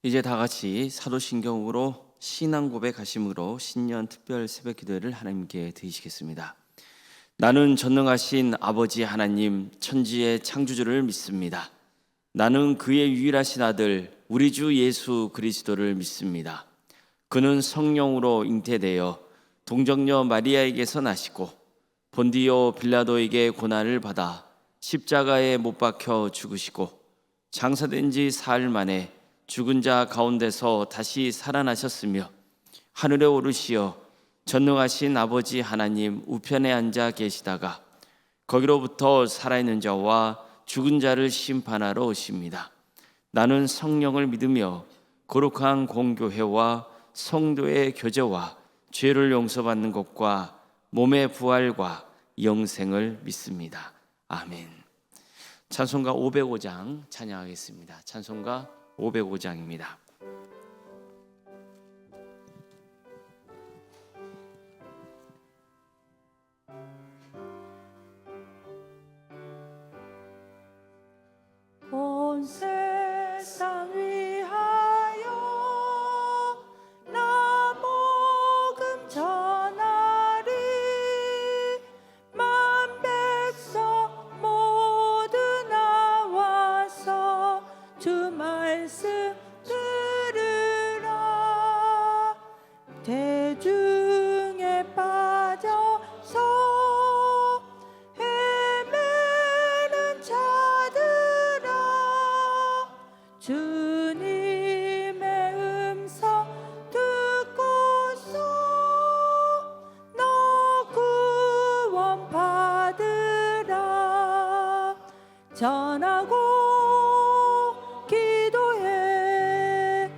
이제 다 같이 사도신경으로 신앙 고백하심으로 신년 특별 새벽 기도를 하나님께 드리시겠습니다. 나는 전능하신 아버지 하나님 천지의 창조주를 믿습니다. 나는 그의 유일하신 아들 우리 주 예수 그리스도를 믿습니다. 그는 성령으로 잉태되어 동정녀 마리아에게서 나시고 본디오 빌라도에게 고난을 받아 십자가에 못 박혀 죽으시고 장사된 지 사흘 만에 죽은 자 가운데서 다시 살아나셨으며 하늘에 오르시어 전능하신 아버지 하나님 우편에 앉아 계시다가 거기로부터 살아있는 자와 죽은 자를 심판하러 오십니다. 나는 성령을 믿으며 거룩한 공교회와 성도의 교제와 죄를 용서받는 것과 몸의 부활과 영생을 믿습니다. 아멘. 찬송가 505장 찬양하겠습니다. 찬송가 505장입니다. 온 세상 위하여 나 복음 전하리. 만 백성 모두 나와서 주 말씀 들으라. 대중에 빠져서 헤매는 자들아, 주님의 음성 듣고서 너 구원 받으라. 전하고 기도해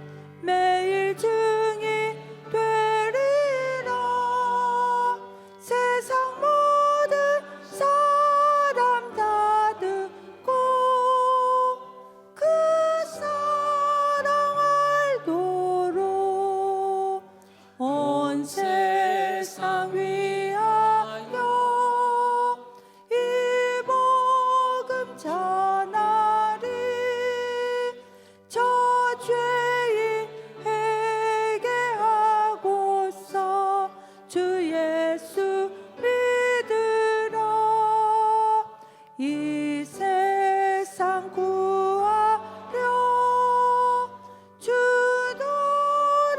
매일 증인 되리라. 세상 모든 사람 다 듣고 그 사랑 알도록 온 세상 위하여 이 복음 전하리. 저 죄인 회개하고서 주 예수 믿으라. 이 세상 구하려 주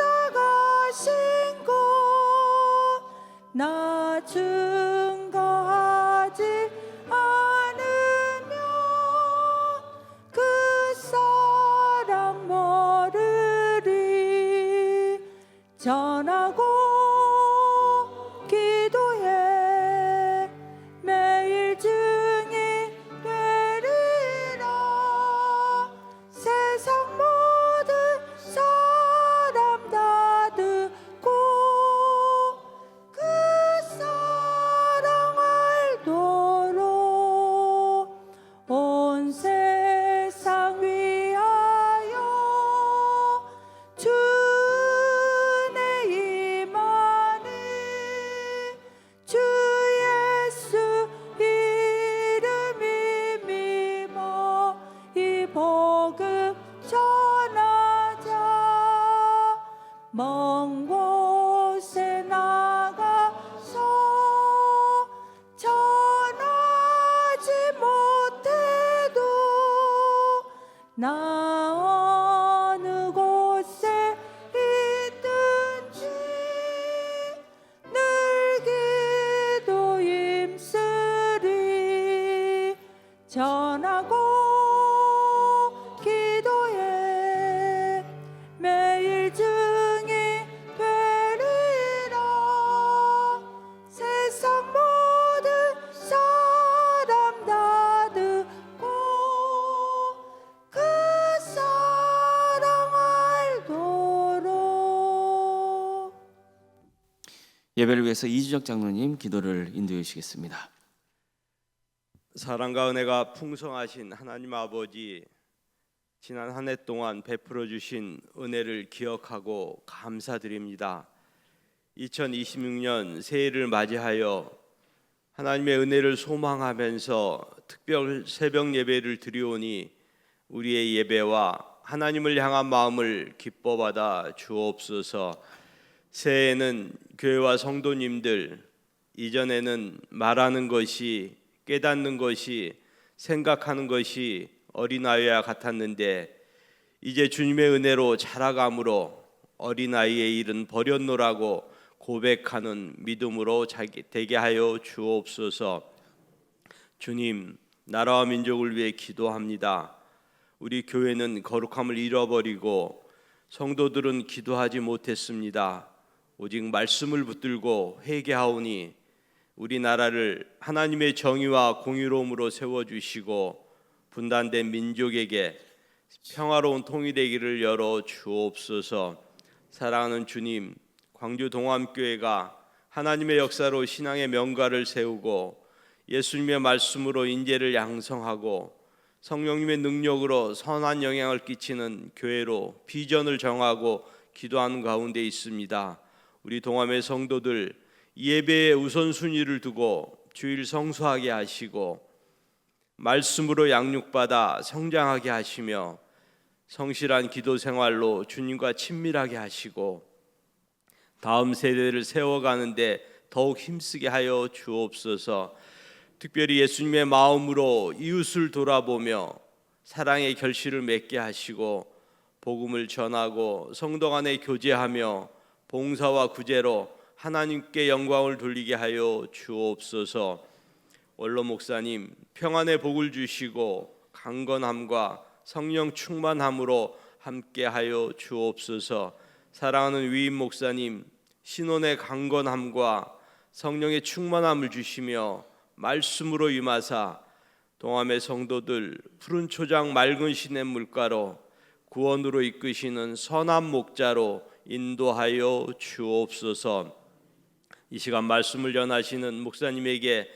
돌아가신 것 나 증거하지 않으면 그 사랑 모르리. 전하고 기도해 매일 증인 되리라. 세상 모든 사람 다 듣고 그 사랑 알도록 온 세상 위하여 주의 임하니. 주 예수 이름이 믿어 이 복음 전하자. 먼 곳에 나가서 전하지 못해도 나 어느 곳에 있든지 늘 기도 힘쓰리. 전하고 기도해 매일 증인 되리라. 세상 모든 사람 다 듣고 그 사랑 알도록. 예배를 위해서 이주적 장로님 기도를 인도해 주시겠습니다. 사랑과 은혜가 풍성하신 하나님 아버지, 지난 한 해 동안 베풀어 주신 은혜를 기억하고 감사드립니다. 2026년 새해를 맞이하여 하나님의 은혜를 소망하면서 특별 새벽 예배를 드리오니 우리의 예배와 하나님을 향한 마음을 기뻐 받아 주옵소서. 새해에는 교회와 성도님들 이전에는 말하는 것이, 깨닫는 것이, 생각하는 것이 어린아이와 같았는데 이제 주님의 은혜로 자라감으로 어린아이의 일은 버렸노라고 고백하는 믿음으로 되게 하여 주옵소서. 주님, 나라와 민족을 위해 기도합니다. 우리 교회는 거룩함을 잃어버리고 성도들은 기도하지 못했습니다. 오직 말씀을 붙들고 회개하오니 우리나라를 하나님의 정의와 공의로움으로 세워주시고 분단된 민족에게 평화로운 통일되기를 열어 주옵소서. 사랑하는 주님, 광주 동암교회가 하나님의 역사로 신앙의 명가를 세우고 예수님의 말씀으로 인재를 양성하고 성령님의 능력으로 선한 영향을 끼치는 교회로 비전을 정하고 기도하는 가운데 있습니다. 우리 동암의 성도들 예배의 우선순위를 두고 주일 성수하게 하시고 말씀으로 양육받아 성장하게 하시며 성실한 기도 생활로 주님과 친밀하게 하시고 다음 세대를 세워가는데 더욱 힘쓰게 하여 주옵소서. 특별히 예수님의 마음으로 이웃을 돌아보며 사랑의 결실을 맺게 하시고 복음을 전하고 성도 간에 교제하며 봉사와 구제로 하나님께 영광을 돌리게 하여 주옵소서. 원로 목사님 평안의 복을 주시고 강건함과 성령 충만함으로 함께 하여 주옵소서. 사랑하는 위임 목사님 신혼의 강건함과 성령의 충만함을 주시며 말씀으로 임하사 동암의 성도들 푸른 초장 맑은 시냇 물가로 구원으로 이끄시는 선한 목자로 인도하여 주옵소서. 이 시간 말씀을 전하시는 목사님에게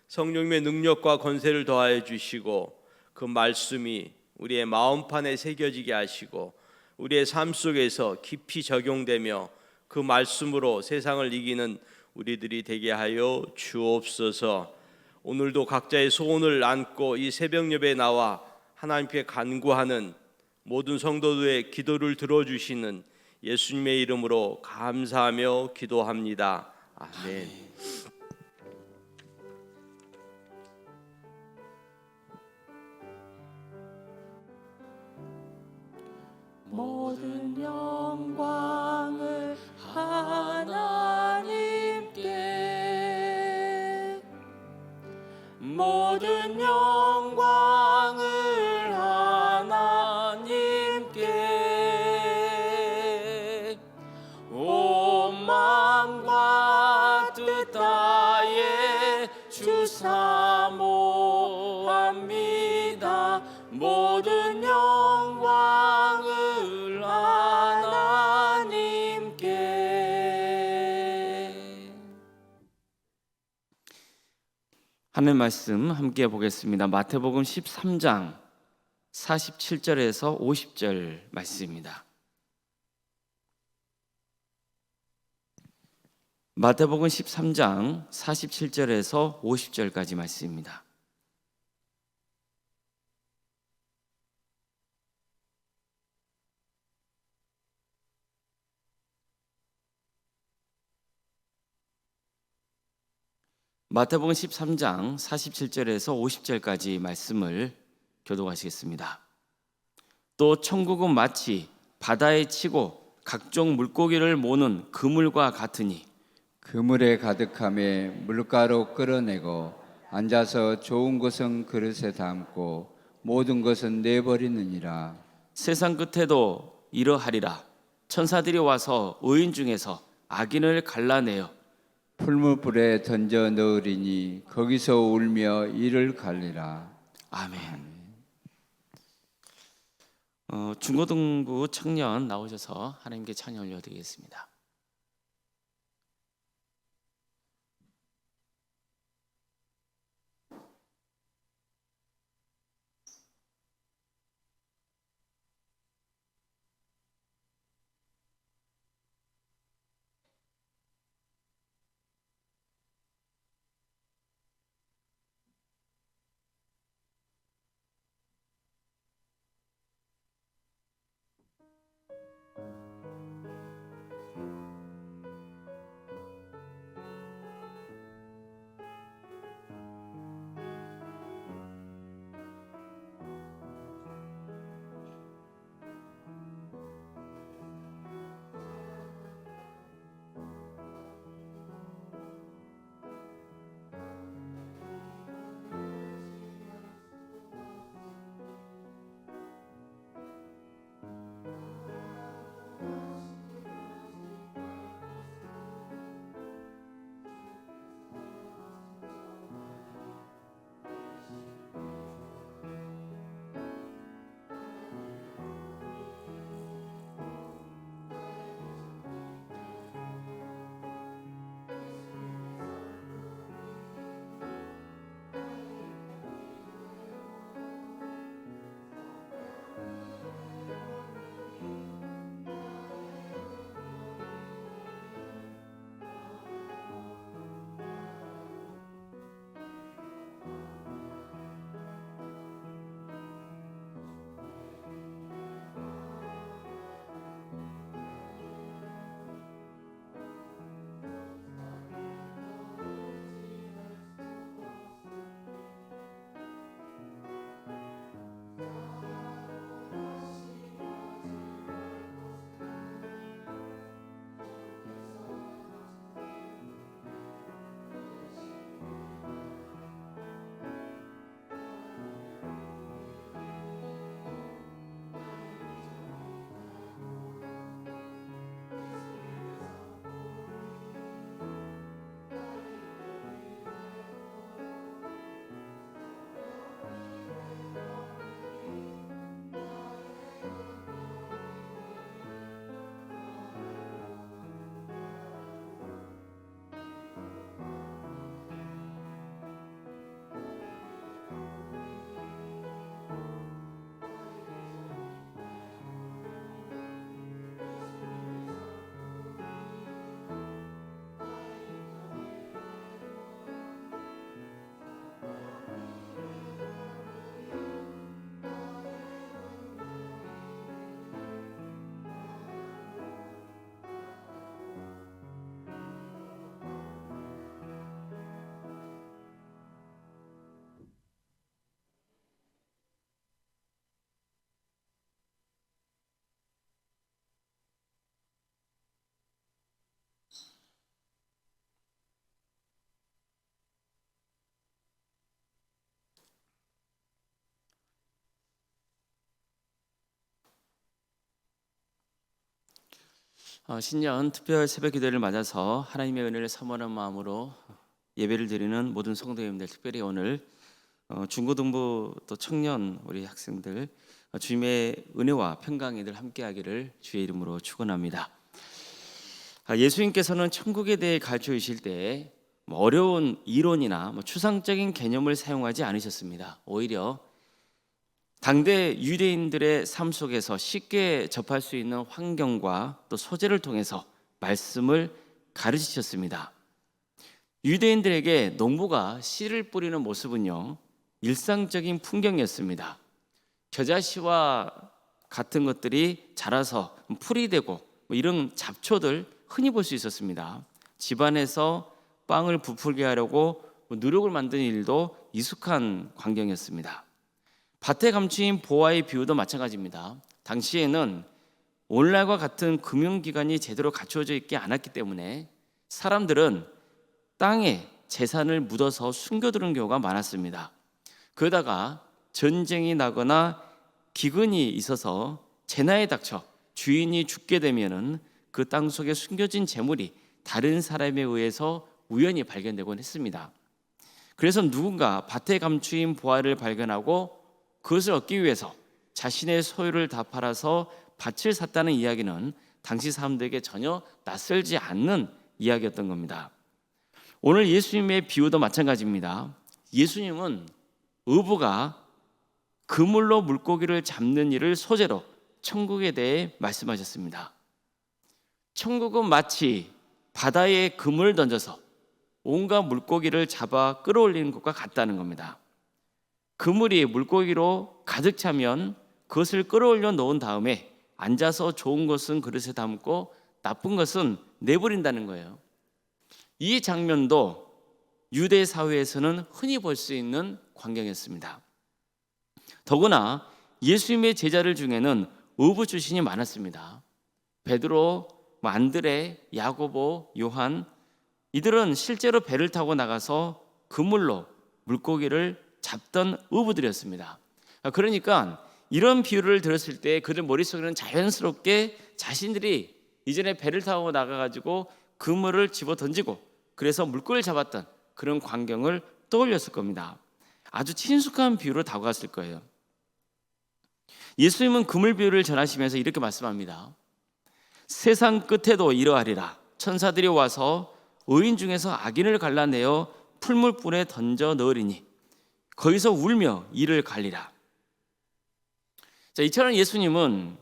성령님의 능력과 권세를 더하여 주시고 그 말씀이 우리의 마음판에 새겨지게 하시고 우리의 삶 속에서 깊이 적용되며 그 말씀으로 세상을 이기는 우리들이 되게 하여 주옵소서. 오늘도 각자의 소원을 안고 이 새벽 예배에 나와 하나님께 간구하는 모든 성도들의 기도를 들어주시는 예수님의 이름으로 감사하며 기도합니다. 아멘. 모든 영광을 하나님께 모든 영광을 하나님께 온 마음과 뜻 다해 주 사모합니다. 모든 영광을 하나님께. 하나님 말씀 함께 보겠습니다. 마태복음 13장 47절에서 50절 말씀입니다. 마태복음 13장 47절에서 50절까지 말씀입니다. 마태복음 13장 47절에서 50절까지 말씀을 교독하시겠습니다. 또 천국은 마치 바다에 치고 각종 물고기를 모는 그물과 같으니 그물에 가득함에 물가로 끌어내고 앉아서 좋은 것은 그릇에 담고 모든 것은 내버리느니라. 세상 끝에도 이러하리라. 천사들이 와서 의인 중에서 악인을 갈라내어 풀무불에 던져 넣으리니 거기서 울며 이를 갈리라. 아멘. 중고등부 청년 나오셔서 하나님께 찬양 올려드리겠습니다. 신년 특별 새벽 기도를 맞아서 하나님의 은혜를 사모하는 마음으로 예배를 드리는 모든 성도님들, 특별히 오늘 중고등부 또 청년 우리 학생들 주님의 은혜와 평강이 늘 함께하기를 주의 이름으로 축원합니다. 예수님께서는 천국에 대해 가르쳐 주실 때 어려운 이론이나 추상적인 개념을 사용하지 않으셨습니다. 오히려 당대 유대인들의 삶 속에서 쉽게 접할 수 있는 환경과 또 소재를 통해서 말씀을 가르치셨습니다. 유대인들에게 농부가 씨를 뿌리는 모습은요, 일상적인 풍경이었습니다. 겨자씨와 같은 것들이 자라서 풀이 되고 이런 잡초들 흔히 볼 수 있었습니다. 집안에서 빵을 부풀게 하려고 누룩을 만드는 일도 익숙한 광경이었습니다. 밭에 감추인 보화의 비유도 마찬가지입니다. 당시에는 오늘날과 같은 금융기관이 제대로 갖춰져 있지 않았기 때문에 사람들은 땅에 재산을 묻어서 숨겨두는 경우가 많았습니다. 그러다가 전쟁이 나거나 기근이 있어서 재난에 닥쳐 주인이 죽게 되면은 그 땅 속에 숨겨진 재물이 다른 사람에 의해서 우연히 발견되곤 했습니다. 그래서 누군가 밭에 감추인 보화를 발견하고 그것을 얻기 위해서 자신의 소유를 다 팔아서 밭을 샀다는 이야기는 당시 사람들에게 전혀 낯설지 않는 이야기였던 겁니다. 오늘 예수님의 비유도 마찬가지입니다. 예수님은 어부가 그물로 물고기를 잡는 일을 소재로 천국에 대해 말씀하셨습니다. 천국은 마치 바다에 그물을 던져서 온갖 물고기를 잡아 끌어올리는 것과 같다는 겁니다. 그물이 물고기로 가득 차면 그것을 끌어올려 놓은 다음에 앉아서 좋은 것은 그릇에 담고 나쁜 것은 내버린다는 거예요. 이 장면도 유대 사회에서는 흔히 볼 수 있는 광경이었습니다. 더구나 예수님의 제자들 중에는 어부 출신이 많았습니다. 베드로, 안드레, 야고보, 요한, 이들은 실제로 배를 타고 나가서 그물로 물고기를 잡던 어부들이었습니다. 그러니까 이런 비유를 들었을 때 그들 머릿속에는 자연스럽게 자신들이 이전에 배를 타고 나가가지고 그물을 집어 던지고 그래서 물고기를 잡았던 그런 광경을 떠올렸을 겁니다. 아주 친숙한 비유로 다가갔을 거예요. 예수님은 그물 비유를 전하시면서 이렇게 말씀합니다. 세상 끝에도 이러하리라. 천사들이 와서 의인 중에서 악인을 갈라내어 풀물불에 던져 넣으리니 거기서 울며 이를 갈리라. 자, 이처럼 예수님은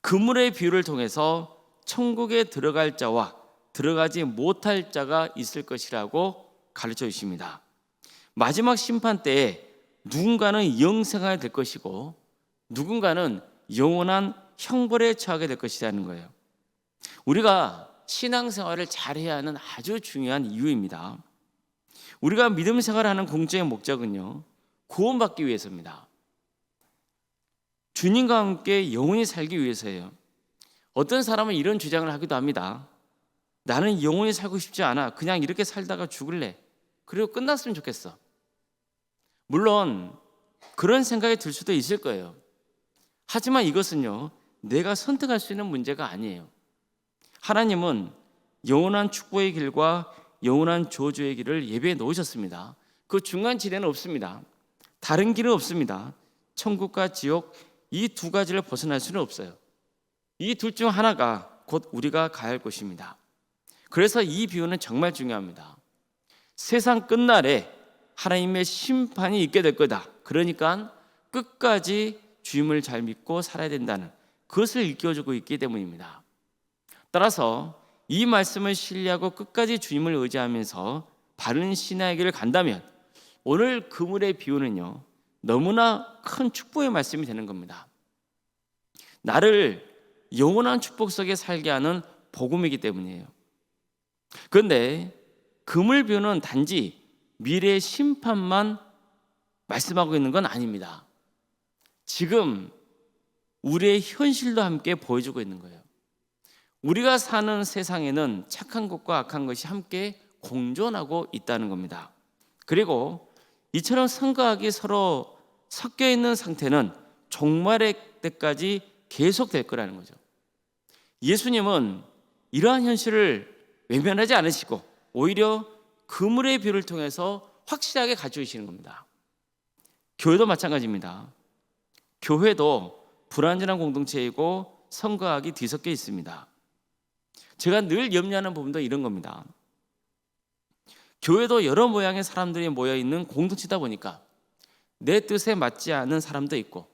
그물의 비유를 통해서 천국에 들어갈 자와 들어가지 못할 자가 있을 것이라고 가르쳐 주십니다. 마지막 심판 때에 누군가는 영생하게 될 것이고 누군가는 영원한 형벌에 처하게 될 것이라는 거예요. 우리가 신앙생활을 잘해야 하는 아주 중요한 이유입니다. 우리가 믿음 생활을 하는 공적인 목적은요, 구원받기 위해서입니다. 주님과 함께 영원히 살기 위해서예요. 어떤 사람은 이런 주장을 하기도 합니다. 나는 영원히 살고 싶지 않아. 그냥 이렇게 살다가 죽을래. 그리고 끝났으면 좋겠어. 물론 그런 생각이 들 수도 있을 거예요. 하지만 이것은요, 내가 선택할 수 있는 문제가 아니에요. 하나님은 영원한 축복의 길과 영원한 저주의 길을 예배해 놓으셨습니다. 그 중간 지대는 없습니다. 다른 길은 없습니다. 천국과 지옥 이 두 가지를 벗어날 수는 없어요. 이 둘 중 하나가 곧 우리가 가야 할 곳입니다. 그래서 이 비유는 정말 중요합니다. 세상 끝날에 하나님의 심판이 있게 될 거다. 그러니까 끝까지 주님을 잘 믿고 살아야 된다는 그것을 일깨워주고 있기 때문입니다. 따라서 이 말씀을 신뢰하고 끝까지 주님을 의지하면서 바른 신앙의 길을 간다면 오늘 그물의 비유는요, 너무나 큰 축복의 말씀이 되는 겁니다. 나를 영원한 축복 속에 살게 하는 복음이기 때문이에요. 그런데 그물 비유는 단지 미래의 심판만 말씀하고 있는 건 아닙니다. 지금 우리의 현실도 함께 보여주고 있는 거예요. 우리가 사는 세상에는 착한 것과 악한 것이 함께 공존하고 있다는 겁니다. 그리고 이처럼 선과 악이 서로 섞여 있는 상태는 종말의 때까지 계속될 거라는 거죠. 예수님은 이러한 현실을 외면하지 않으시고 오히려 그물의 비유를 통해서 확실하게 가르쳐주시는 겁니다. 교회도 마찬가지입니다. 교회도 불완전한 공동체이고 성과학이 뒤섞여 있습니다. 제가 늘 염려하는 부분도 이런 겁니다. 교회도 여러 모양의 사람들이 모여있는 공동체다 보니까 내 뜻에 맞지 않는 사람도 있고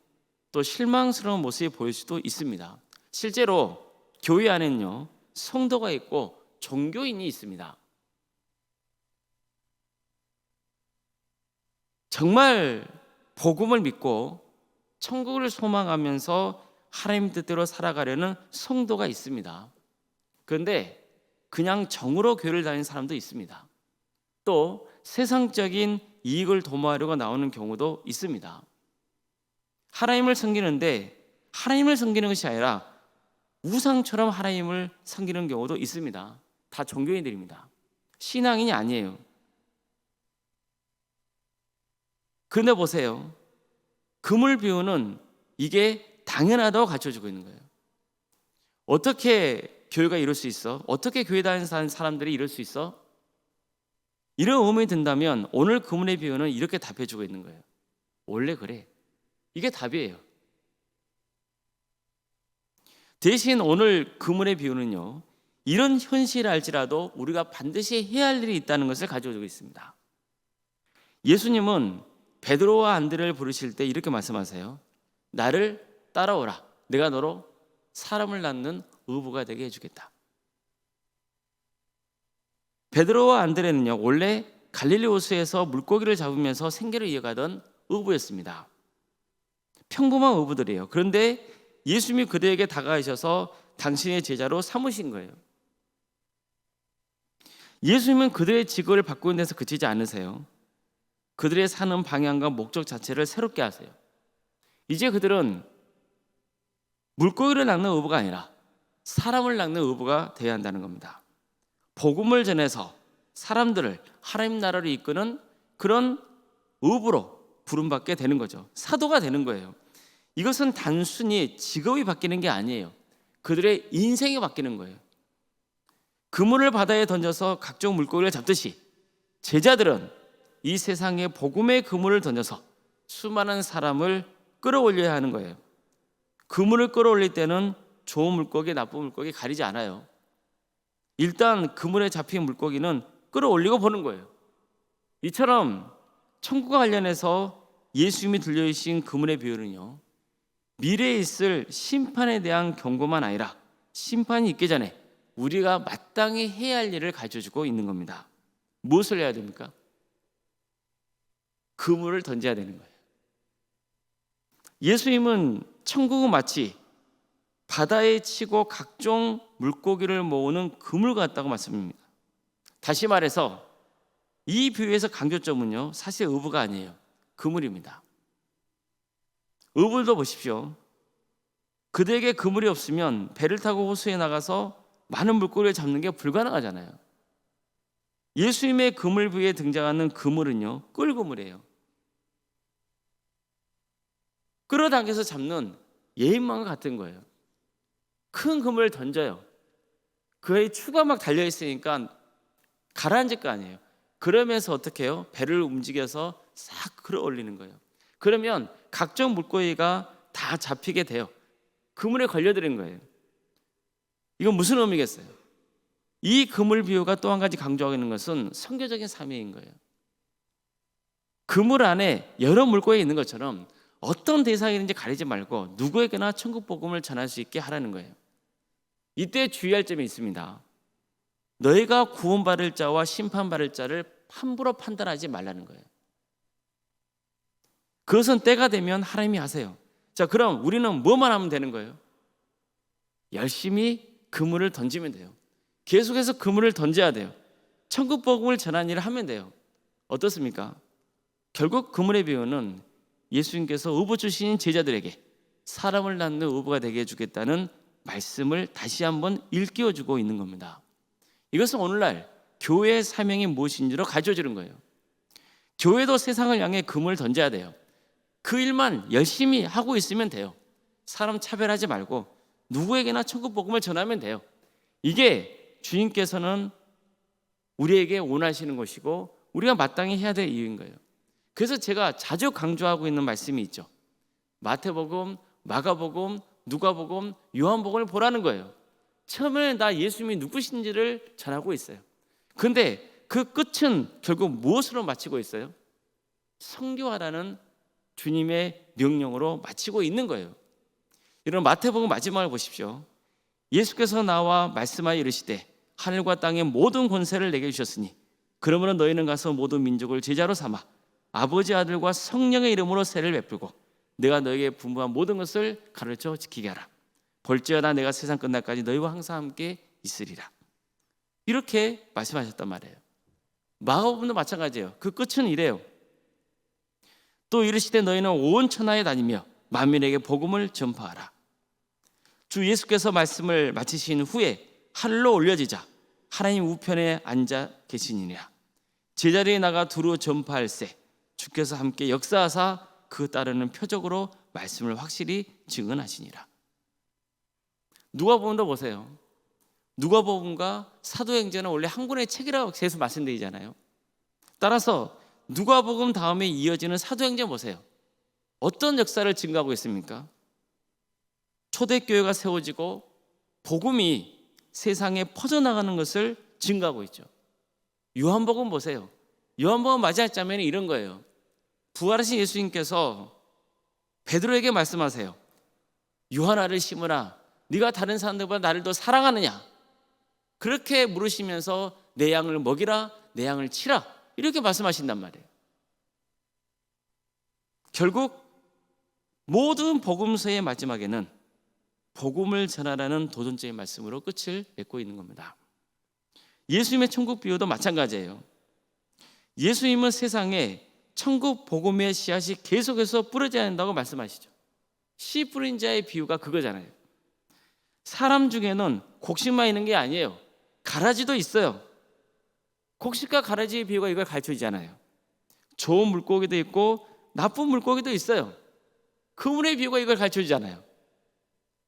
또 실망스러운 모습이 보일 수도 있습니다. 실제로 교회 안에는요, 성도가 있고 종교인이 있습니다. 정말 복음을 믿고 천국을 소망하면서 하나님 뜻대로 살아가려는 성도가 있습니다. 그런데 그냥 정으로 교회를 다니는 사람도 있습니다. 또 세상적인 이익을 도모하려고 나오는 경우도 있습니다. 하나님을 섬기는데 하나님을 섬기는 것이 아니라 우상처럼 하나님을 섬기는 경우도 있습니다. 다 종교인들입니다. 신앙인이 아니에요. 그런데 보세요. 그물 비유는 이게 당연하다고 가르쳐주고 있는 거예요. 어떻게 교회가 이럴 수 있어? 어떻게 교회 다니는 사람들이 이럴 수 있어? 이런 의문이 든다면 오늘 그물의 비유는 이렇게 답해주고 있는 거예요. 원래 그래. 이게 답이에요. 대신 오늘 그물의 비유는요, 이런 현실을 알지라도 우리가 반드시 해야 할 일이 있다는 것을 가져오고 있습니다. 예수님은 베드로와 안드레를 부르실 때 이렇게 말씀하세요. 나를 따라오라. 내가 너로 사람을 낳는 어부가 되게 해주겠다. 베드로와 안드레는요, 원래 갈릴리 호수에서 물고기를 잡으면서 생계를 이어가던 어부였습니다. 평범한 어부들이에요. 그런데 예수님이 그들에게 다가가셔서 당신의 제자로 삼으신 거예요. 예수님은 그들의 직업을 바꾸는 데서 그치지 않으세요. 그들의 사는 방향과 목적 자체를 새롭게 하세요. 이제 그들은 물고기를 낚는 어부가 아니라 사람을 낚는 어부가 되어야 한다는 겁니다. 복음을 전해서 사람들을 하나님 나라로 이끄는 그런 어부로 부름받게 되는 거죠. 사도가 되는 거예요. 이것은 단순히 직업이 바뀌는 게 아니에요. 그들의 인생이 바뀌는 거예요. 그물을 바다에 던져서 각종 물고기를 잡듯이 제자들은 이 세상에 복음의 그물을 던져서 수많은 사람을 끌어올려야 하는 거예요. 그물을 끌어올릴 때는 좋은 물고기, 나쁜 물고기 가리지 않아요. 일단 그물에 잡힌 물고기는 끌어올리고 보는 거예요. 이처럼 천국과 관련해서 예수님이 들려주신 그물의 비유는요, 미래에 있을 심판에 대한 경고만 아니라 심판이 있기 전에 우리가 마땅히 해야 할 일을 가르쳐주고 있는 겁니다. 무엇을 해야 됩니까? 그물을 던져야 되는 거예요. 예수님은 천국은 마치 바다에 치고 각종 물고기를 모으는 그물 같다고 말씀합니다. 다시 말해서 이 비유에서 강조점은요, 사실 어부가 아니에요. 그물입니다. 어부들도 보십시오. 그들에게 그물이 없으면 배를 타고 호수에 나가서 많은 물고기를 잡는 게 불가능하잖아요. 예수님의 그물 비유에 등장하는 그물은요, 끌그물이에요. 끌어당겨서 잡는 예인망과 같은 거예요. 큰 그물을 던져요. 그에 추가 막 달려있으니까 가라앉을 거 아니에요. 그러면서 어떻게 해요? 배를 움직여서 싹 끌어올리는 거예요. 그러면 각종 물고기가 다 잡히게 돼요. 그물에 걸려드는 거예요. 이건 무슨 의미겠어요? 이 그물 비유가 또 한 가지 강조하고 있는 것은 선교적인 사명인 거예요. 그물 안에 여러 물고기가 있는 것처럼 어떤 대상이든지 가리지 말고 누구에게나 천국 복음을 전할 수 있게 하라는 거예요. 이때 주의할 점이 있습니다. 너희가 구원받을 자와 심판받을 자를 함부로 판단하지 말라는 거예요. 그것은 때가 되면 하나님이 하세요. 자, 그럼 우리는 뭐만 하면 되는 거예요? 열심히 그물을 던지면 돼요. 계속해서 그물을 던져야 돼요. 천국 복음을 전하는 일을 하면 돼요. 어떻습니까? 결국 그물의 비유는 예수님께서 어부 주신 제자들에게 사람을 낳는 어부가 되게 해주겠다는 말씀을 다시 한번 일깨워주고 있는 겁니다. 이것은 오늘날 교회의 사명이 무엇인지로 가르쳐주는 거예요. 교회도 세상을 향해 그물을 던져야 돼요. 그 일만 열심히 하고 있으면 돼요. 사람 차별하지 말고 누구에게나 천국 복음을 전하면 돼요. 이게 주님께서는 우리에게 원하시는 것이고 우리가 마땅히 해야 될 이유인 거예요. 그래서 제가 자주 강조하고 있는 말씀이 있죠. 마태복음, 마가복음, 누가복음, 요한복음을 보라는 거예요. 처음에 나 예수님이 누구신지를 전하고 있어요. 그런데 그 끝은 결국 무엇으로 마치고 있어요? 선교하라는 주님의 명령으로 마치고 있는 거예요. 이런 마태복음 마지막을 보십시오. 예수께서 나와 말씀하여 이르시되 하늘과 땅의 모든 권세를 내게 주셨으니 그러므로 너희는 가서 모든 민족을 제자로 삼아 아버지 아들과 성령의 이름으로 세를 베풀고 내가 너에게 분부한 모든 것을 가르쳐 지키게 하라. 볼지어다 내가 세상 끝날까지 너희와 항상 함께 있으리라. 이렇게 말씀하셨단 말이에요. 마가복음도 마찬가지예요. 그 끝은 이래요. 또 이르시되 너희는 온 천하에 다니며 만민에게 복음을 전파하라. 주 예수께서 말씀을 마치신 후에 하늘로 올려지자 하나님 우편에 앉아 계시니라. 제자리에 나가 두루 전파할세 주께서 함께 역사하사 그 따르는 표적으로 말씀을 확실히 증언하시니라. 누가복음도 보세요. 누가복음과 사도행전은 원래 한 권의 책이라고 계속 말씀드리잖아요. 따라서 누가복음 다음에 이어지는 사도행전 보세요. 어떤 역사를 증가하고 있습니까? 초대교회가 세워지고 복음이 세상에 퍼져나가는 것을 증가하고 있죠. 요한복음 보세요. 요한복음 마지막 장면이 이런 거예요. 부활하신 예수님께서 베드로에게 말씀하세요. 요한아를 심으라. 네가 다른 사람들보다 나를 더 사랑하느냐? 그렇게 물으시면서 내 양을 먹이라, 내 양을 치라. 이렇게 말씀하신단 말이에요. 결국 모든 복음서의 마지막에는 복음을 전하라는 도전적인 말씀으로 끝을 맺고 있는 겁니다. 예수님의 천국 비유도 마찬가지예요. 예수님은 세상에 천국 복음의 씨앗이 계속해서 뿌려져야 한다고 말씀하시죠. 씨 뿌린 자의 비유가 그거잖아요. 사람 중에는 곡식만 있는 게 아니에요. 가라지도 있어요. 곡식과 가라지의 비유가 이걸 가르쳐주잖아요. 좋은 물고기도 있고 나쁜 물고기도 있어요. 그분의 비유가 이걸 가르쳐주잖아요.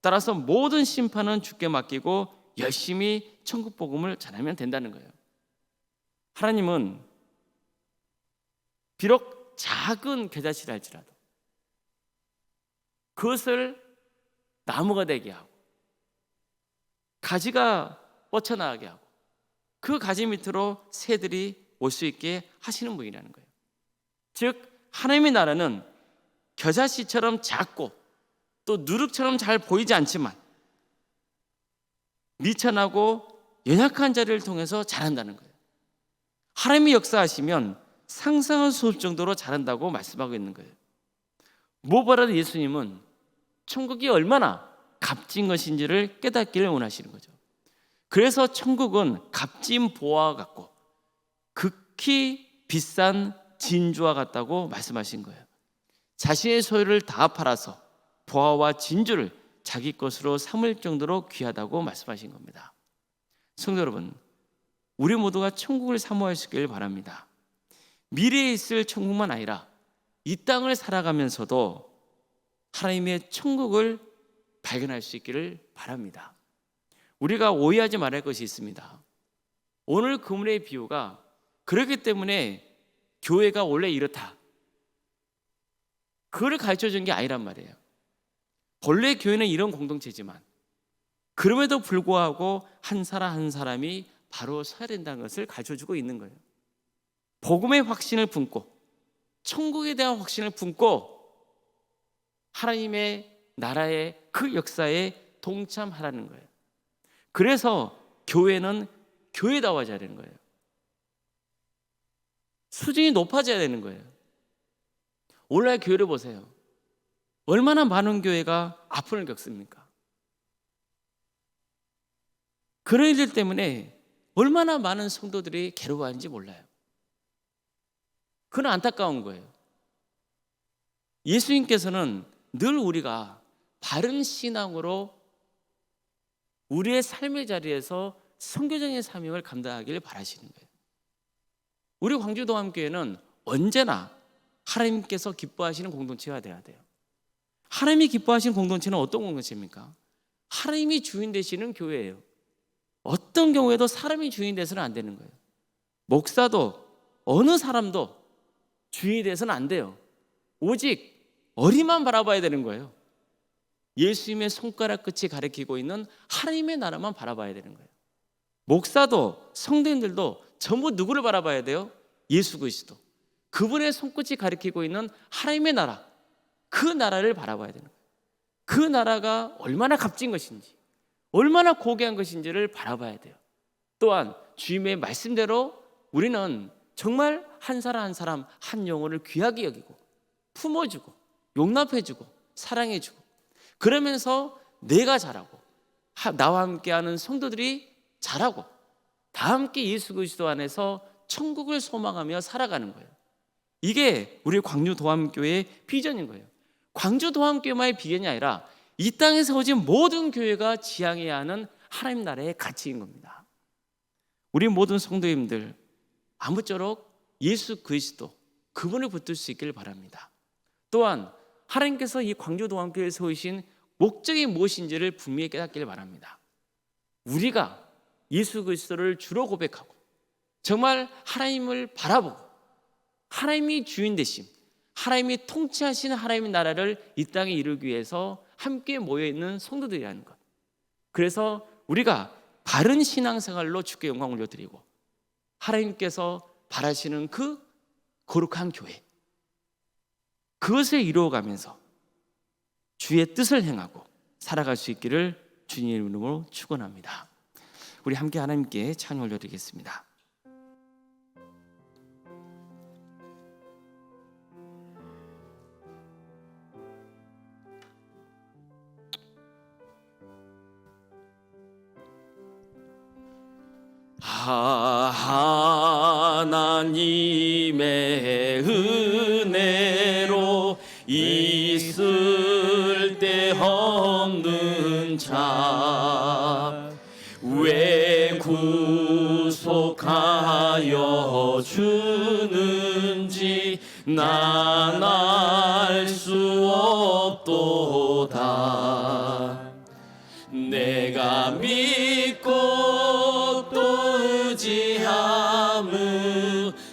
따라서 모든 심판은 주께 맡기고 열심히 천국 복음을 전하면 된다는 거예요. 하나님은 비록 작은 겨자씨를 할지라도 그것을 나무가 되게 하고 가지가 뻗쳐나가게 하고 그 가지 밑으로 새들이 올 수 있게 하시는 분이라는 거예요. 즉 하나님의 나라는 겨자씨처럼 작고 또 누룩처럼 잘 보이지 않지만 미천하고 연약한 자를 통해서 자란다는 거예요. 하나님이 역사하시면 상상할 수 없을 정도로 자란다고 말씀하고 있는 거예요. 무엇보다도 예수님은 천국이 얼마나 값진 것인지를 깨닫기를 원하시는 거죠. 그래서 천국은 값진 보화와 같고 극히 비싼 진주와 같다고 말씀하신 거예요. 자신의 소유를 다 팔아서 보화와 진주를 자기 것으로 삼을 정도로 귀하다고 말씀하신 겁니다. 성도 여러분, 우리 모두가 천국을 사모할 수 있기를 바랍니다. 미래에 있을 천국만 아니라 이 땅을 살아가면서도 하나님의 천국을 발견할 수 있기를 바랍니다. 우리가 오해하지 말할 것이 있습니다. 오늘 그물의 비유가 그렇기 때문에 교회가 원래 이렇다, 그걸 가르쳐준 게 아니란 말이에요. 본래 교회는 이런 공동체지만 그럼에도 불구하고 한 사람 한 사람이 바로 서야 된다는 것을 가르쳐주고 있는 거예요. 복음의 확신을 품고 천국에 대한 확신을 품고 하나님의 나라의 그 역사에 동참하라는 거예요. 그래서 교회는 교회다워져야 되는 거예요. 수준이 높아져야 되는 거예요. 오늘날 교회를 보세요. 얼마나 많은 교회가 아픔을 겪습니까? 그런 일들 때문에 얼마나 많은 성도들이 괴로워하는지 몰라요. 그건 안타까운 거예요. 예수님께서는 늘 우리가 바른 신앙으로 우리의 삶의 자리에서 선교적인 사명을 감당하기를 바라시는 거예요. 우리 광주동암교회는 언제나 하나님께서 기뻐하시는 공동체가 되어야 돼요. 하나님이 기뻐하시는 공동체는 어떤 공동체입니까? 하나님이 주인 되시는 교회예요. 어떤 경우에도 사람이 주인 돼서는 안 되는 거예요. 목사도 어느 사람도 주인이 돼서는 안 돼요. 오직 어리만 바라봐야 되는 거예요. 예수님의 손가락 끝이 가리키고 있는 하나님의 나라만 바라봐야 되는 거예요. 목사도 성도님들도 전부 누구를 바라봐야 돼요? 예수 그리스도. 그분의 손끝이 가리키고 있는 하나님의 나라, 그 나라를 바라봐야 되는 거예요. 그 나라가 얼마나 값진 것인지, 얼마나 고귀한 것인지를 바라봐야 돼요. 또한 주님의 말씀대로 우리는 정말 한 사람 한 사람 한 영혼을 귀하게 여기고 품어주고 용납해주고 사랑해주고, 그러면서 내가 자라고 나와 함께하는 성도들이 자라고 다 함께 예수 그리스도 안에서 천국을 소망하며 살아가는 거예요. 이게 우리 광주 도함교회의 비전인 거예요. 광주 도함교회만의 비전이 아니라 이 땅에 세워진 모든 교회가 지향해야 하는 하나님 나라의 가치인 겁니다. 우리 모든 성도님들 아무쪼록 예수 그리스도 그분을 붙들 수 있기를 바랍니다. 또한 하나님께서 이 광주 도함교회에 세우신 목적이 무엇인지를 분명히 깨닫기를 바랍니다. 우리가 예수 그리스도를 주로 고백하고 정말 하나님을 바라보고 하나님이 주인 되심, 하나님이 통치하신 하나님의 나라를 이 땅에 이루기 위해서 함께 모여있는 성도들이라는 것. 그래서 우리가 바른 신앙생활로 주께 영광 올려드리고 하나님께서 바라시는 그 거룩한 교회, 그것을 이루어가면서 주의 뜻을 행하고 살아갈 수 있기를 주님의 이름으로 축원합니다. 우리 함께 하나님께 찬양 올려드리겠습니다. 하나님의 은혜로 있을 데 없는 자 왜 구속하여 주는지 난 알 수 없도다. 내가 믿고 또 의지함은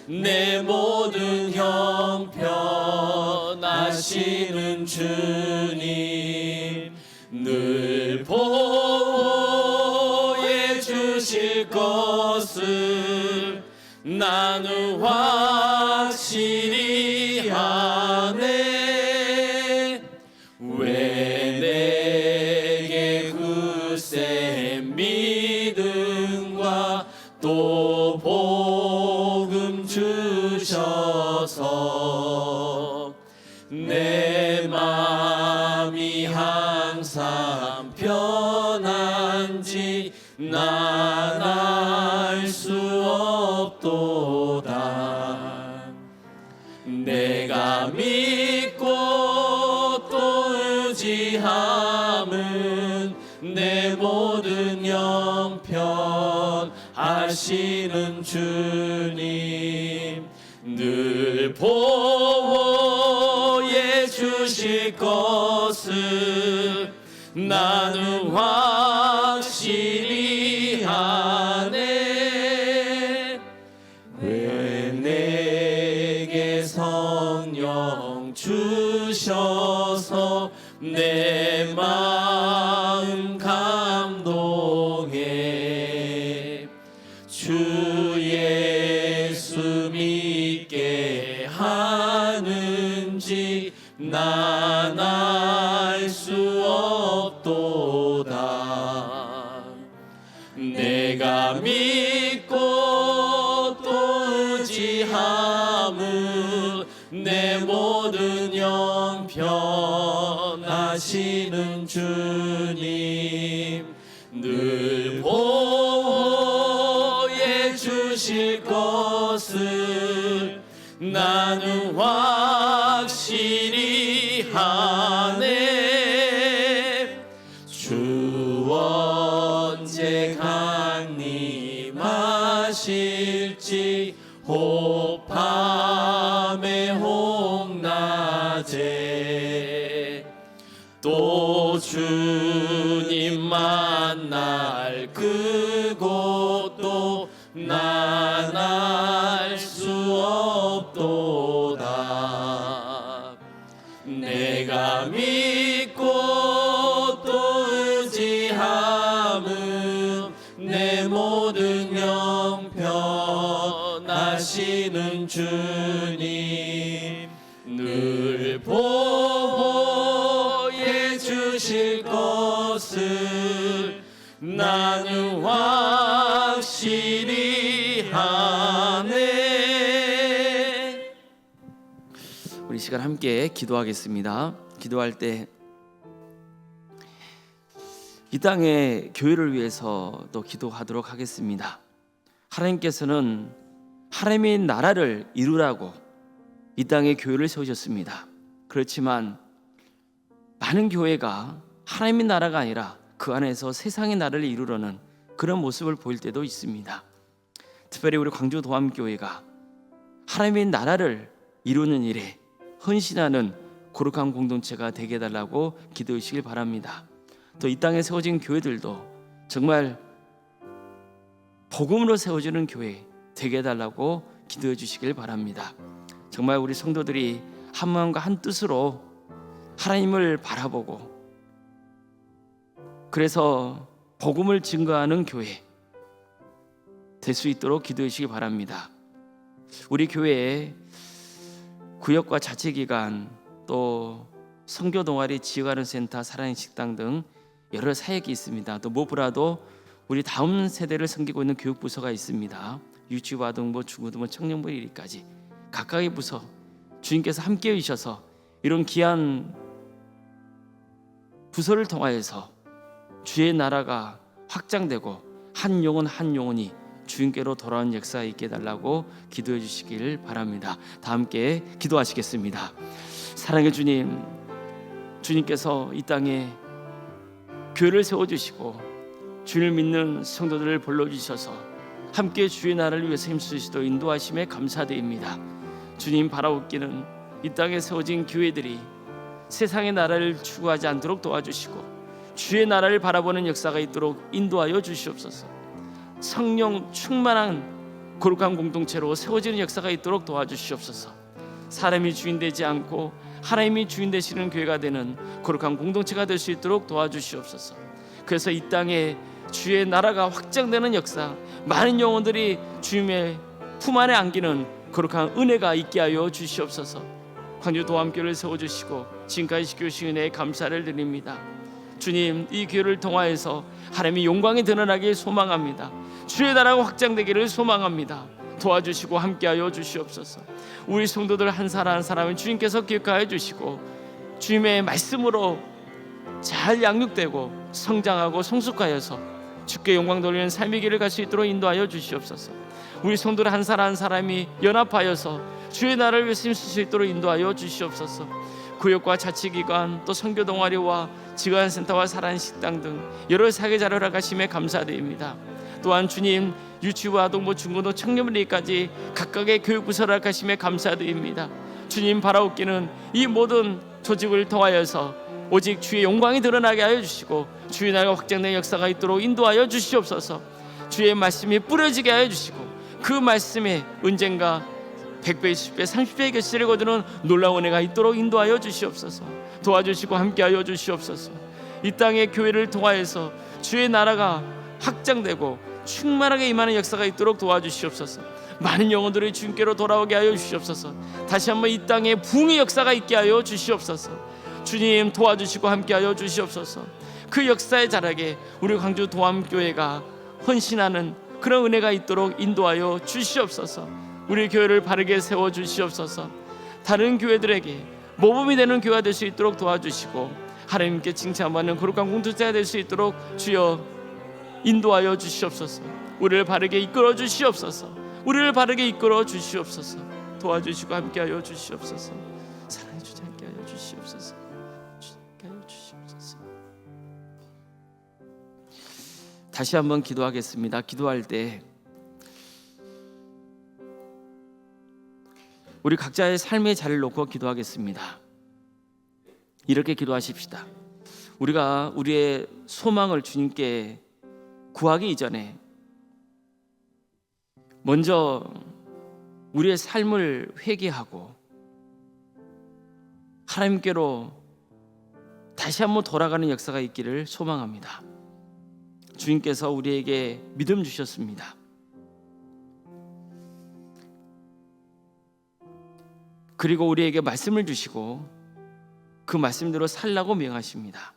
내 모든 형편 아시는 주님 늘 보호해 주실 것을 나는 확실히 아네. 왜 내게 굳센 믿음과 또 복음 주셔서 내 마음이 항상 편한지 난 알 수 없도다. 내가 믿고 또 의지함은 내 모든 영편 아시는 주님 늘 보호해 주실 것을 나는 확실히 아네. 왜 내게 성령 주셔서 내 마음 감동해 주 예수 믿게 하는지 난 알 수 없도다. 내가 믿고 또 의지함은 내 모든 영편 아시는 주님 늘 보호해 주실 것을 나는 확실히 아네. 주 언제 강림하실지 혹 밤에 혹 낮에 또 주님 만날 그곳도 난 알 수 없도다. 내가 믿고 또 의지함은 내 모든 형편하시는 주님 늘 보호해 주실 것을 나는 확실히 하네. 우리 시간 함께 기도하겠습니다. 기도할 때 이 땅의 교회를 위해서 또 기도하도록 하겠습니다. 하나님께서는 하나님의 나라를 이루라고 이 땅에 교회를 세우셨습니다. 그렇지만 많은 교회가 하나님의 나라가 아니라 그 안에서 세상의 나라를 이루려는 그런 모습을 보일 때도 있습니다. 특별히 우리 광주 도암교회가 하나님의 나라를 이루는 일에 헌신하는 거룩한 공동체가 되게 해달라고 기도해 주시길 바랍니다. 또 이 땅에 세워진 교회들도 정말 복음으로 세워지는 교회 되게 해달라고 기도해 주시길 바랍니다. 정말 우리 성도들이 한 마음과 한 뜻으로 하나님을 바라보고 그래서 복음을 증거하는 교회 될 수 있도록 기도해 주시기 바랍니다. 우리 교회에 구역과 자치기관 또 선교 동아리 지역하는 센터 사랑의 식당 등 여러 사역이 있습니다. 또 무엇보다도 우리 다음 세대를 섬기고 있는 교육부서가 있습니다. 유치부, 아동부, 중고등부, 청년부 1위까지 각각의 부서 주님께서 함께해 주셔서 이런 귀한 부서를 통하여서 주의 나라가 확장되고 한 영혼 한 영혼이 주님께로 돌아오는 역사가 있게 해달라고 기도해 주시길 바랍니다. 다 함께 기도하시겠습니다. 사랑의 주님, 주님께서 이 땅에 교회를 세워주시고 주를 믿는 성도들을 불러주셔서 함께 주의 나라를 위해서 힘쓰시도록 인도하심에 감사드립니다. 주님 바라옵기는 이 땅에 세워진 교회들이 세상의 나라를 추구하지 않도록 도와주시고 주의 나라를 바라보는 역사가 있도록 인도하여 주시옵소서. 성령 충만한 거룩한 공동체로 세워지는 역사가 있도록 도와주시옵소서. 사람이 주인 되지 않고 하나님이 주인 되시는 교회가 되는 거룩한 공동체가 될 수 있도록 도와주시옵소서. 그래서 이 땅에 주의 나라가 확장되는 역사, 많은 영혼들이 주님의 품 안에 안기는 거룩한 은혜가 있게 하여 주시옵소서. 광주 도암교회를 세워주시고 지금까지 지켜주신 은혜에 감사를 드립니다. 주님, 이 교회를 통하여서 하나님의 영광이 드러나길 소망합니다. 주의 나라가 확장되기를 소망합니다. 도와주시고 함께하여 주시옵소서. 우리 성도들 한 사람 한 사람을 주님께서 기억하여 주시고 주님의 말씀으로 잘 양육되고 성장하고 성숙하여서 주께 영광 돌리는 삶의 길을 갈 수 있도록 인도하여 주시옵소서. 우리 성도들 한 사람 한 사람이 연합하여서 주의 나라를 위해서 힘쓸 수 있도록 인도하여 주시옵소서. 구역과 자치기관 또 선교 동아리와 지간센터와 사랑의 식당 등 여러 사계자를 허락하심에 감사드립니다. 또한 주님, 유치부, 아동부, 중고등, 청년부까지 각각의 교육부서를 허락하심에 감사드립니다. 주님 바라옵기는 이 모든 조직을 통하여서 오직 주의 영광이 드러나게 하여 주시고 주의 나라가 확장된 역사가 있도록 인도하여 주시옵소서. 주의 말씀이 뿌려지게 하여 주시고 그 말씀에 언젠가 100배, 10배, 30배의 결실을 거두는 놀라운 은혜가 있도록 인도하여 주시옵소서. 도와주시고 함께하여 주시옵소서. 이 땅의 교회를 통하여서 주의 나라가 확장되고 충만하게 임하는 역사가 있도록 도와주시옵소서. 많은 영혼들이 주님께로 돌아오게 하여 주시옵소서. 다시 한번 이 땅에 부흥의 역사가 있게 하여 주시옵소서. 주님 도와주시고 함께하여 주시옵소서. 그 역사의 자락에 우리 광주 도암교회가 헌신하는 그런 은혜가 있도록 인도하여 주시옵소서. 우리 교회를 바르게 세워 주시옵소서. 다른 교회들에게 모범이 되는 교회가 될 수 있도록 도와주시고 하나님께 칭찬받는 거룩한 공동체가 될 수 있도록 주여 인도하여 주시옵소서. 우리를 바르게 이끌어 주시옵소서. 우리를 바르게 이끌어 주시옵소서. 도와주시고 함께하여 주시옵소서. 사랑해 주지 함께하여 주시옵소서. 함께하여 주시옵소서. 다시 한번 기도하겠습니다. 기도할 때 우리 각자의 삶의 자리를 놓고 기도하겠습니다. 이렇게 기도하십시다. 우리가 우리의 소망을 주님께 구하기 이전에 먼저 우리의 삶을 회개하고 하나님께로 다시 한번 돌아가는 역사가 있기를 소망합니다. 주님께서 우리에게 믿음 주셨습니다. 그리고 우리에게 말씀을 주시고 그 말씀대로 살라고 명하십니다.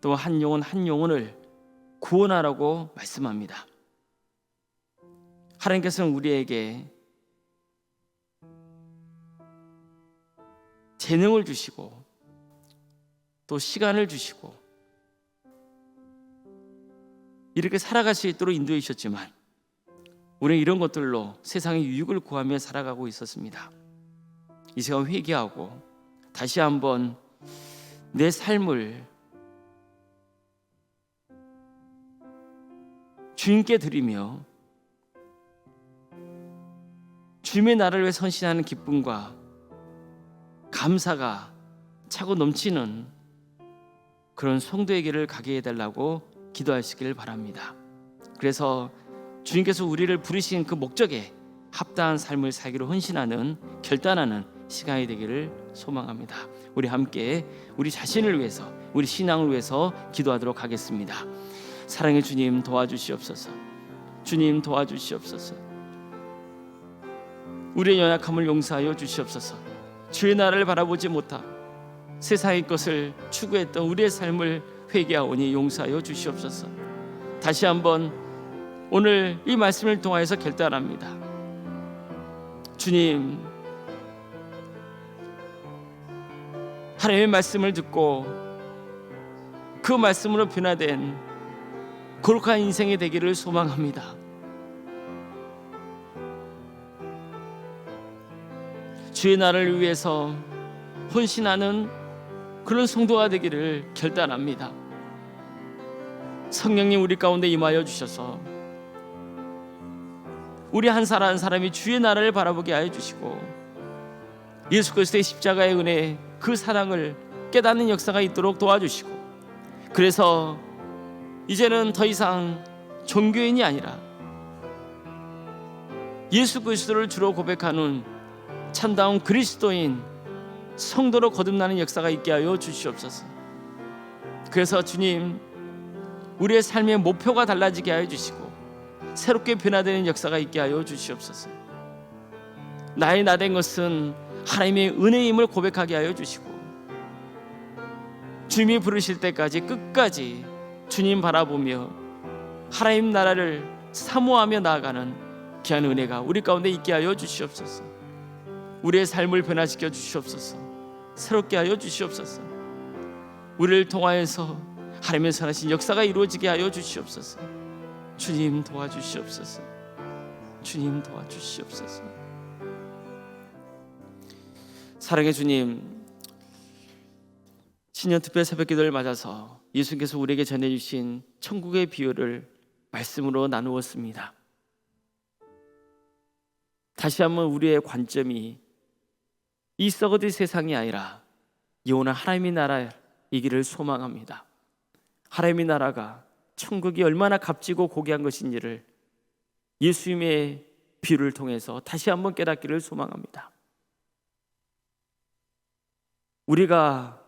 또 한 영혼 한 영혼을 구원하라고 말씀합니다. 하나님께서는 우리에게 재능을 주시고 또 시간을 주시고 이렇게 살아갈 수 있도록 인도해 주셨지만 우리는 이런 것들로 세상의 유익을 구하며 살아가고 있었습니다. 이 시간 회개하고 다시 한번 내 삶을 주님께 드리며 주님의 나라를 위해 헌신하는 기쁨과 감사가 차고 넘치는 그런 성도에게를 가게 해달라고 기도하시길 바랍니다. 그래서 주님께서 우리를 부르신 그 목적에 합당한 삶을 살기로 헌신하는 결단하는 시간이 되기를 소망합니다. 우리 함께 우리 자신을 위해서 우리 신앙을 위해서 기도하도록 하겠습니다. 사랑의 주님 도와주시옵소서. 주님 도와주시옵소서. 우리의 연약함을 용서하여 주시옵소서. 주의 나라를 바라보지 못하고 세상의 것을 추구했던 우리의 삶을 회개하오니 용서하여 주시옵소서. 다시 한번 오늘 이 말씀을 통하여서 결단합니다. 주님, 하나님의 말씀을 듣고 그 말씀으로 변화된 거룩한 인생이 되기를 소망합니다. 주의 나라를 위해서 헌신하는 그런 성도가 되기를 결단합니다. 성령님 우리 가운데 임하여 주셔서 우리 한 사람 한 사람이 주의 나라를 바라보게 하여 주시고 예수 그리스도의 십자가의 은혜 그 사랑을 깨닫는 역사가 있도록 도와주시고 그래서 이제는 더 이상 종교인이 아니라 예수 그리스도를 주로 고백하는 참다운 그리스도인 성도로 거듭나는 역사가 있게 하여 주시옵소서. 그래서 주님 우리의 삶의 목표가 달라지게 하여 주시고 새롭게 변화되는 역사가 있게 하여 주시옵소서. 나의 나된 것은 하나님의 은혜임을 고백하게 하여 주시고 주님이 부르실 때까지 끝까지 주님 바라보며 하나님 나라를 사모하며 나아가는 귀한 은혜가 우리 가운데 있게 하여 주시옵소서. 우리의 삶을 변화시켜 주시옵소서. 새롭게 하여 주시옵소서. 우리를 통하여서 하나님의 선하신 역사가 이루어지게 하여 주시옵소서. 주님 도와주시옵소서. 주님 도와주시옵소서. 사랑의 주님, 신년 특별 새벽기도를 맞아서 예수님께서 우리에게 전해주신 천국의 비유를 말씀으로 나누었습니다. 다시 한번 우리의 관점이 이 썩어질 세상이 아니라 영원한 하나님의 나라이기를 소망합니다. 하나님의 나라가 천국이 얼마나 값지고 고귀한 것인지를 예수님의 비유를 통해서 다시 한번 깨닫기를 소망합니다. 우리가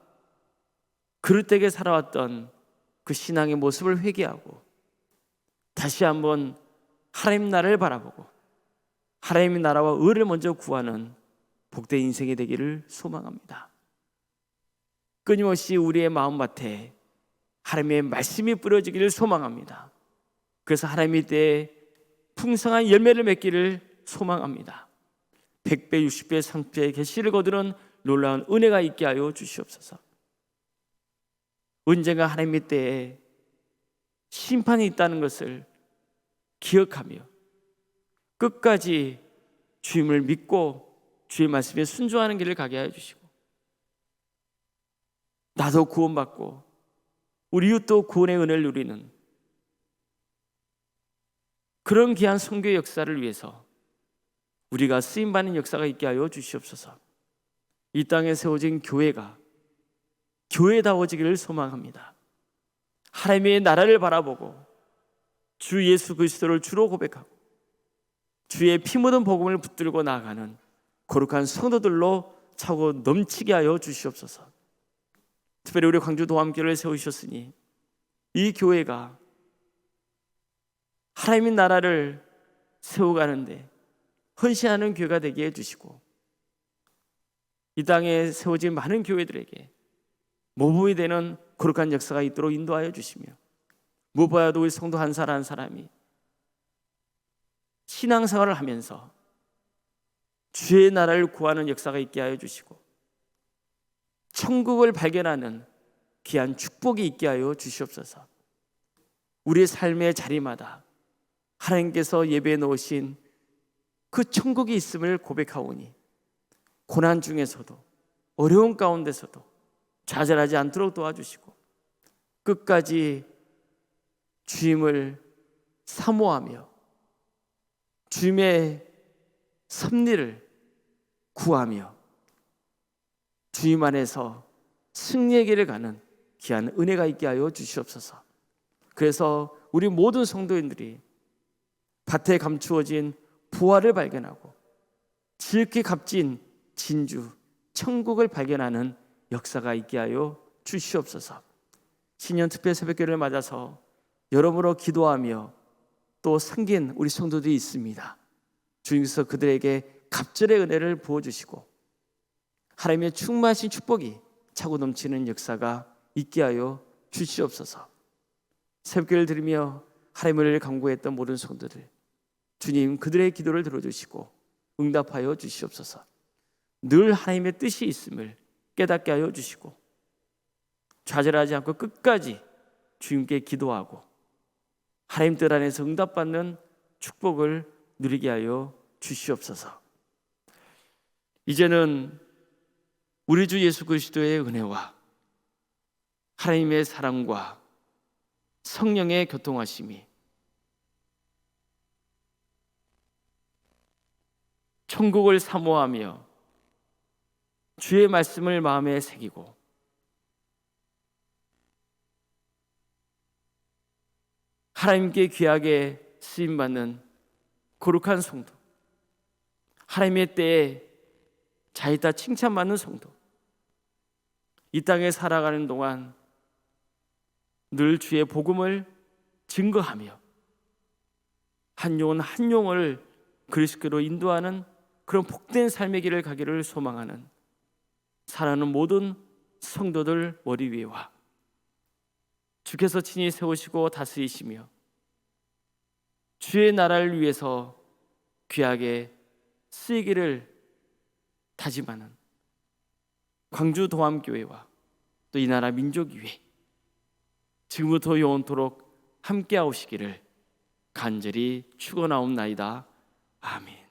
그릇되게 살아왔던 그 신앙의 모습을 회개하고 다시 한번 하나님 나라를 바라보고 하나님의 나라와 의를 먼저 구하는 복된 인생이 되기를 소망합니다. 끊임없이 우리의 마음밭에 하나님의 말씀이 뿌려지기를 소망합니다. 그래서 하나님의 때에 풍성한 열매를 맺기를 소망합니다. 100배, 60배, 30배의 계시를 거두는 놀라운 은혜가 있게 하여 주시옵소서. 언젠가 하나님의 때에 심판이 있다는 것을 기억하며 끝까지 주님을 믿고 주의 말씀에 순종하는 길을 가게 하여 주시고 나도 구원받고 우리 이웃도 구원의 은혜를 누리는 그런 귀한 선교의 역사를 위해서 우리가 쓰임받는 역사가 있게 하여 주시옵소서. 이 땅에 세워진 교회가 교회다워지기를 소망합니다. 하나님의 나라를 바라보고 주 예수 그리스도를 주로 고백하고 주의 피 묻은 복음을 붙들고 나아가는 거룩한 성도들로 차고 넘치게 하여 주시옵소서. 특별히 우리 광주 도함교회를 세우셨으니 이 교회가 하나님의 나라를 세워가는데 헌신하는 교회가 되게 해주시고 이 땅에 세워진 많은 교회들에게 모범이 되는 거룩한 역사가 있도록 인도하여 주시며 무엇보다도 우리 성도 한 사람 한 사람이 신앙생활을 하면서 주의 나라를 구하는 역사가 있게 하여 주시고 천국을 발견하는 귀한 축복이 있게 하여 주시옵소서. 우리의 삶의 자리마다 하나님께서 예배해 놓으신 그 천국이 있음을 고백하오니 고난 중에서도 어려운 가운데서도 좌절하지 않도록 도와주시고 끝까지 주님을 사모하며 주님의 섭리를 구하며 주님 안에서 승리의 길을 가는 귀한 은혜가 있게 하여 주시옵소서. 그래서 우리 모든 성도인들이 밭에 감추어진 부활을 발견하고 지극히 값진 진주 천국을 발견하는 역사가 있게 하여 주시옵소서. 신년 특별 새벽기를 맞아서 여러모로 기도하며 또 섬긴 우리 성도들이 있습니다. 주님께서 그들에게 갑절의 은혜를 부어주시고 하나님의 충만하신 축복이 차고 넘치는 역사가 있게 하여 주시옵소서. 새벽기를 들으며 하나님을 간구했던 모든 성도들, 주님 그들의 기도를 들어주시고 응답하여 주시옵소서. 늘 하나님의 뜻이 있음을 깨닫게 하여 주시고 좌절하지 않고 끝까지 주님께 기도하고 하나님 뜻 안에서 응답받는 축복을 누리게 하여 주시옵소서. 이제는 우리 주 예수 그리스도의 은혜와 하나님의 사랑과 성령의 교통하심이 천국을 사모하며 주의 말씀을 마음에 새기고 하나님께 귀하게 쓰임받는 거룩한 성도, 하나님의 때에 자기다 칭찬받는 성도, 이 땅에 살아가는 동안 늘 주의 복음을 증거하며 한 영혼 한 영혼을 그리스도로 인도하는 그런 복된 삶의 길을 가기를 소망하는 사랑하는 모든 성도들 머리 위에와 주께서 친히 세우시고 다스리시며 주의 나라를 위해서 귀하게 쓰이기를 다짐하는 광주 도함교회와 또 이 나라 민족 위에 지금부터 영원토록 함께 하시기를 간절히 축원하옵나이다. 아멘.